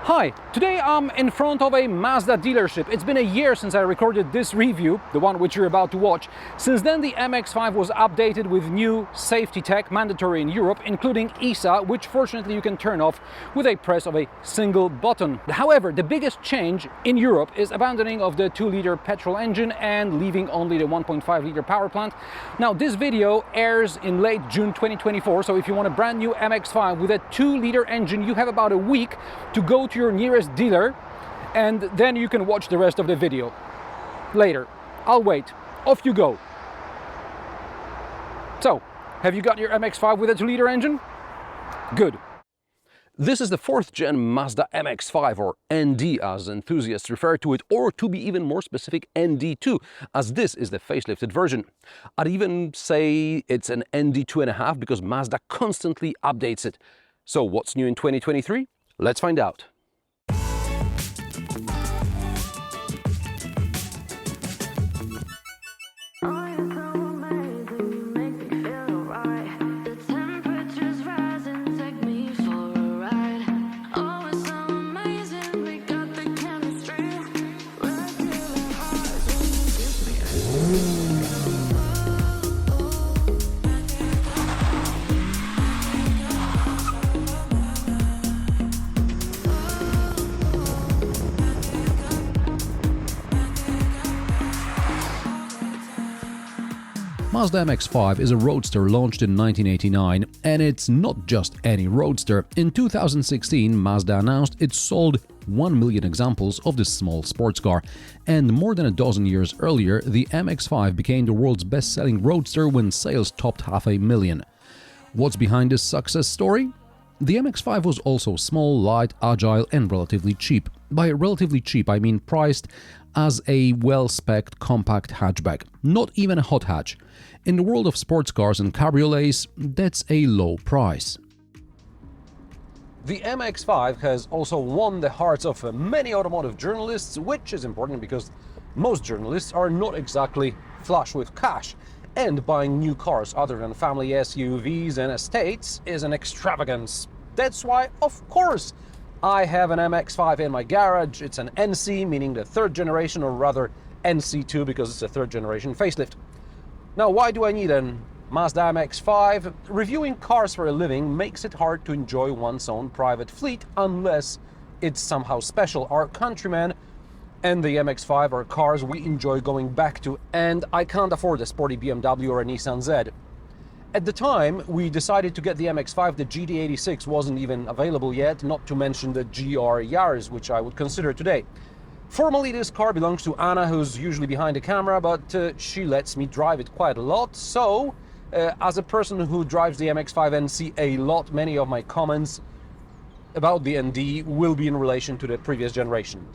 Hi, today I'm in front of a Mazda dealership. It's been a year since I recorded this review, the one which you're about to watch. Since then, the MX-5 was updated with new safety tech mandatory in Europe, including ESA, which fortunately you can turn off with a press of a single button. However, the biggest change in Europe is abandoning of the 2-liter petrol engine and leaving only the 1.5-liter power plant. Now, this video airs in late June 2024, so if you want a brand new MX-5 with a 2-liter engine, you have about a week to go to your nearest dealer, and then you can watch the rest of the video later. I'll wait. Off you go. So, have you got your MX-5 with a 2-liter engine? Good. This is the 4th gen Mazda MX-5, or ND as enthusiasts refer to it, or to be even more specific, ND2, as this is the facelifted version. I'd even say it's an ND2.5 because Mazda constantly updates it. So what's new in 2023? Let's find out. Mazda MX-5 is a roadster launched in 1989, and it's not just any roadster. In 2016, Mazda announced it sold 1 million examples of this small sports car, and more than a dozen years earlier, the MX-5 became the world's best-selling roadster when sales topped 500,000. What's behind this success story? The MX-5 was also small, light, agile, and relatively cheap. By relatively cheap, I mean priced as a well-specced compact hatchback, not even a hot hatch. In the world of sports cars and cabriolets, that's a low price. The MX-5 has also won the hearts of many automotive journalists, which is important because most journalists are not exactly flush with cash, and buying new cars other than family SUVs and estates is an extravagance. That's why, of course, I have an MX-5 in my garage. It's an NC, meaning the 3rd generation, or rather NC2 because it's a 3rd generation facelift. Now, why do I need a Mazda MX-5? Reviewing cars for a living makes it hard to enjoy one's own private fleet unless it's somehow special. Our Countryman and the MX-5 are cars we enjoy going back to, and I can't afford a sporty BMW or a Nissan Z. At the time we decided to get the MX-5, the GT86 wasn't even available yet, not to mention the GR Yaris, which I would consider today. Formally, this car belongs to Anna, who's usually behind the camera, but she lets me drive it quite a lot. So, as a person who drives the MX-5 NC a lot, many of my comments about the ND will be in relation to the previous generation.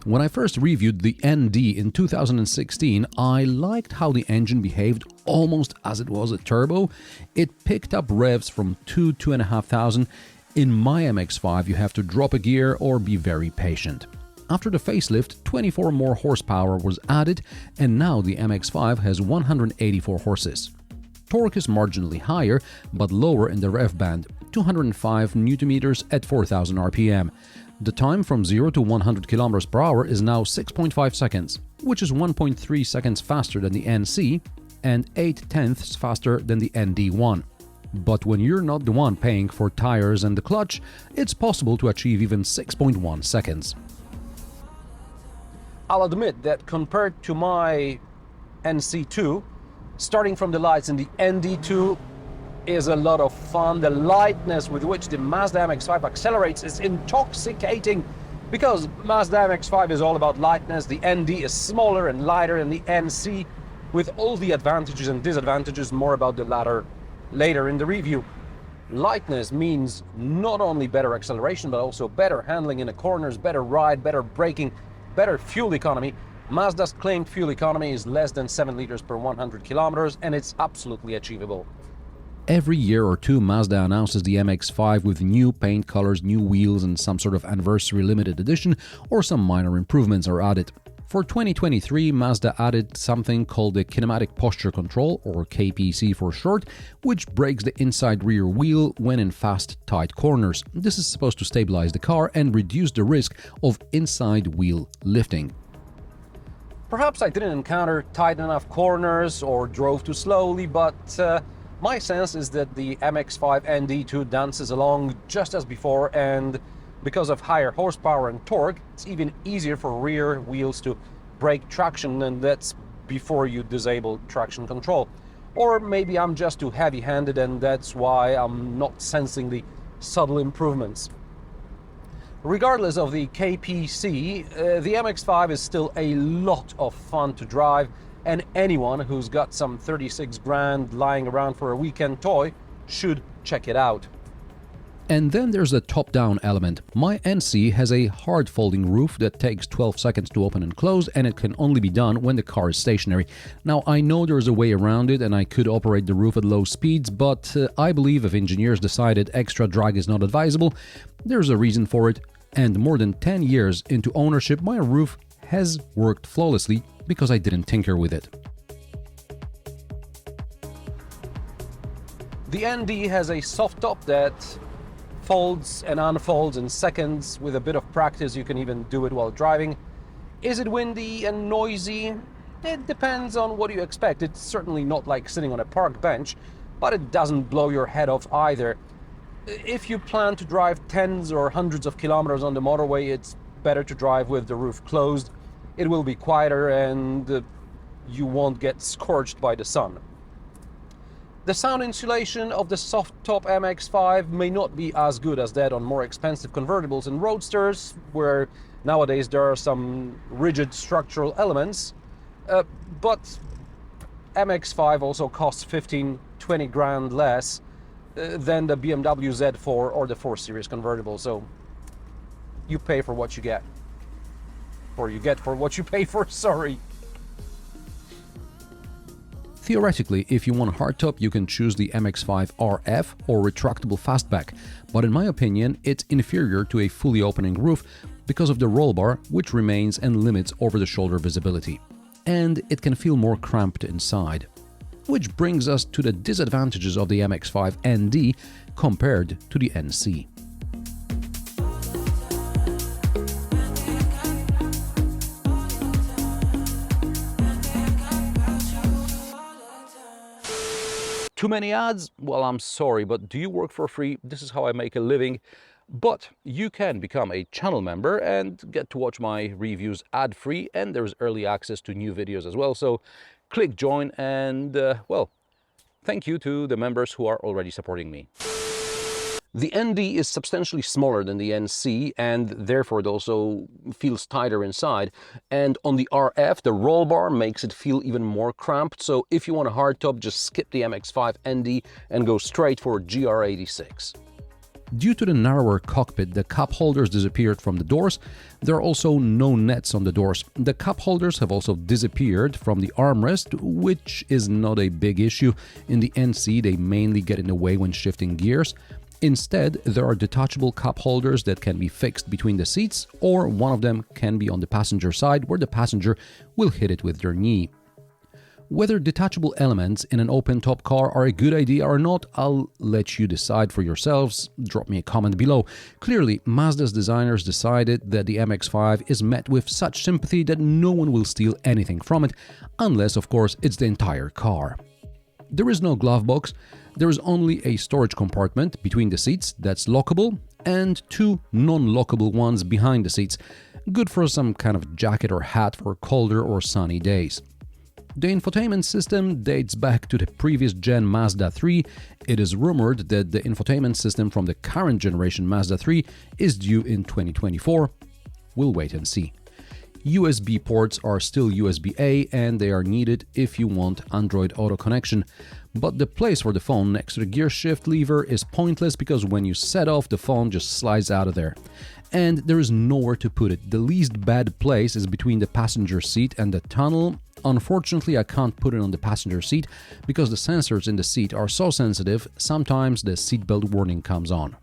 When I first reviewed the ND in 2016, I liked how the engine behaved almost as it was a turbo. It picked up revs from 2,500. In my MX-5, you have to drop a gear or be very patient. After the facelift, 24 more horsepower was added, and now the MX-5 has 184 horses. Torque is marginally higher, but lower in the rev band, 205 Nm at 4,000 RPM. The time from 0 to 100 km per hour is now 6.5 seconds, which is 1.3 seconds faster than the NC and 0.8 faster than the ND1. But when you're not the one paying for tires and the clutch, it's possible to achieve even 6.1 seconds. I'll admit that compared to my NC2, starting from the lights in the ND2 is a lot of fun. The lightness with which the Mazda MX-5 accelerates is intoxicating because Mazda MX-5 is all about lightness. The ND is smaller and lighter than the NC, with all the advantages and disadvantages, more about the latter later in the review. Lightness means not only better acceleration, but also better handling in the corners, better ride, better braking, better fuel economy. Mazda's claimed fuel economy is less than 7 liters per 100 kilometers, and it's absolutely achievable. Every year or two, Mazda announces the MX-5 with new paint colors, new wheels, and some sort of anniversary limited edition, or some minor improvements are added. For 2023, Mazda added something called the kinematic posture control, or KPC for short, which brakes the inside rear wheel when in fast, tight corners. This is supposed to stabilize the car and reduce the risk of inside wheel lifting. Perhaps I didn't encounter tight enough corners or drove too slowly, but my sense is that the MX-5 ND2 dances along just as before, and because of higher horsepower and torque, it's even easier for rear wheels to break traction, and that's before you disable traction control. Or maybe I'm just too heavy-handed and that's why I'm not sensing the subtle improvements. Regardless of the KPC, the MX-5 is still a lot of fun to drive, and anyone who's got some 36 grand lying around for a weekend toy should check it out. And then there's the top-down element. My NC has a hard folding roof that takes 12 seconds to open and close, and it can only be done when the car is stationary. Now, I know there's a way around it and I could operate the roof at low speeds, but I believe if engineers decided extra drag is not advisable, there's a reason for it. And more than 10 years into ownership, my roof has worked flawlessly because I didn't tinker with it. The ND has a soft top that folds and unfolds in seconds. With a bit of practice, you can even do it while driving. Is it windy and noisy? It depends on what you expect. It's certainly not like sitting on a park bench, but it doesn't blow your head off either. If you plan to drive tens or hundreds of kilometers on the motorway, it's better to drive with the roof closed. It will be quieter and you won't get scorched by the sun. The sound insulation of the soft-top MX-5 may not be as good as that on more expensive convertibles and roadsters, where nowadays there are some rigid structural elements, but MX-5 also costs 15-20 grand less than the BMW Z4 or the 4 Series convertible, so you pay for what you get. Or you get for what you pay for, sorry. Theoretically, if you want hardtop, you can choose the MX-5 RF or retractable fastback, but in my opinion, it's inferior to a fully opening roof because of the roll bar, which remains and limits over-the-shoulder visibility. And it can feel more cramped inside. Which brings us to the disadvantages of the MX-5 ND compared to the NC. Too many ads? Well, I'm sorry, but do you work for free? This is how I make a living. But you can become a channel member and get to watch my reviews ad-free, and there's early access to new videos as well. So click join and, well, thank you to the members who are already supporting me. The ND is substantially smaller than the NC, and therefore it also feels tighter inside. And on the RF, the roll bar makes it feel even more cramped. So if you want a hardtop, just skip the MX-5 ND and go straight for GR86. Due to the narrower cockpit, the cup holders disappeared from the doors. There are also no nets on the doors. The cup holders have also disappeared from the armrest, which is not a big issue. In the NC, they mainly get in the way when shifting gears. Instead, there are detachable cup holders that can be fixed between the seats, or one of them can be on the passenger side where the passenger will hit it with their knee. Whether detachable elements in an open-top car are a good idea or not, I'll let you decide for yourselves. Drop me a comment below. Clearly, Mazda's designers decided that the MX-5 is met with such sympathy that no one will steal anything from it, unless, of course, it's the entire car. There is no glove box. There is only a storage compartment between the seats that's lockable, and two non-lockable ones behind the seats, good for some kind of jacket or hat for colder or sunny days. The infotainment system dates back to the previous gen Mazda 3. It is rumored that the infotainment system from the current generation Mazda 3 is due in 2024. We'll wait and see. USB ports are still USB-A, and they are needed if you want Android Auto connection. But the place for the phone next to the gear shift lever is pointless because when you set off, the phone just slides out of there. And there is nowhere to put it. The least bad place is between the passenger seat and the tunnel. Unfortunately, I can't put it on the passenger seat because the sensors in the seat are so sensitive, sometimes the seatbelt warning comes on.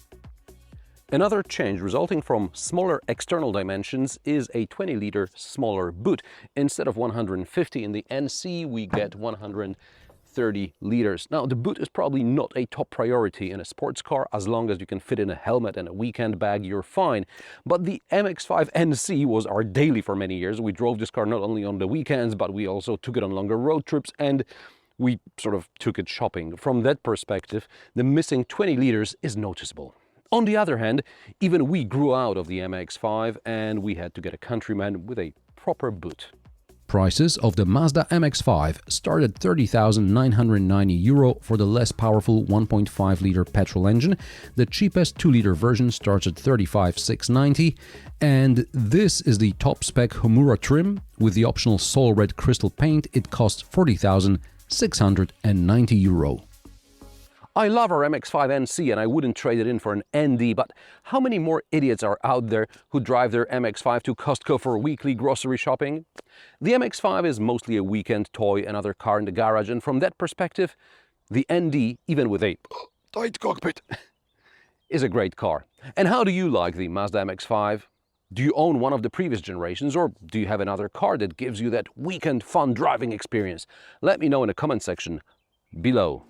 Another change resulting from smaller external dimensions is a 20-liter smaller boot. Instead of 150 in the NC, we get 130 liters. Now, the boot is probably not a top priority in a sports car. As long as you can fit in a helmet and a weekend bag, you're fine. But the MX-5 NC was our daily for many years. We drove this car not only on the weekends, but we also took it on longer road trips, and we sort of took it shopping. From that perspective, the missing 20 liters is noticeable. On the other hand, even we grew out of the MX-5 and we had to get a Countryman with a proper boot. Prices of the Mazda MX-5 start at €30,990 for the less powerful 1.5-liter petrol engine. The cheapest 2-liter version starts at €35,690, and this is the top-spec Homura trim. With the optional Soul Red crystal paint, it costs €40,690. I love our MX-5 NC and I wouldn't trade it in for an ND, but how many more idiots are out there who drive their MX-5 to Costco for weekly grocery shopping? The MX-5 is mostly a weekend toy, another car in the garage, and from that perspective, the ND, even with a tight cockpit, is a great car. And how do you like the Mazda MX-5? Do you own one of the previous generations, or do you have another car that gives you that weekend fun driving experience? Let me know in the comment section below.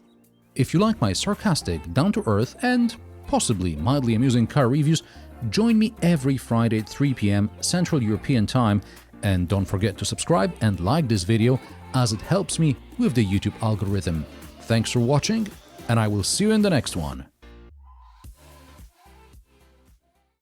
If you like my sarcastic, down-to-earth and possibly mildly amusing car reviews, join me every Friday at 3 p.m. Central European Time, and don't forget to subscribe and like this video as it helps me with the YouTube algorithm. Thanks for watching, and I will see you in the next one.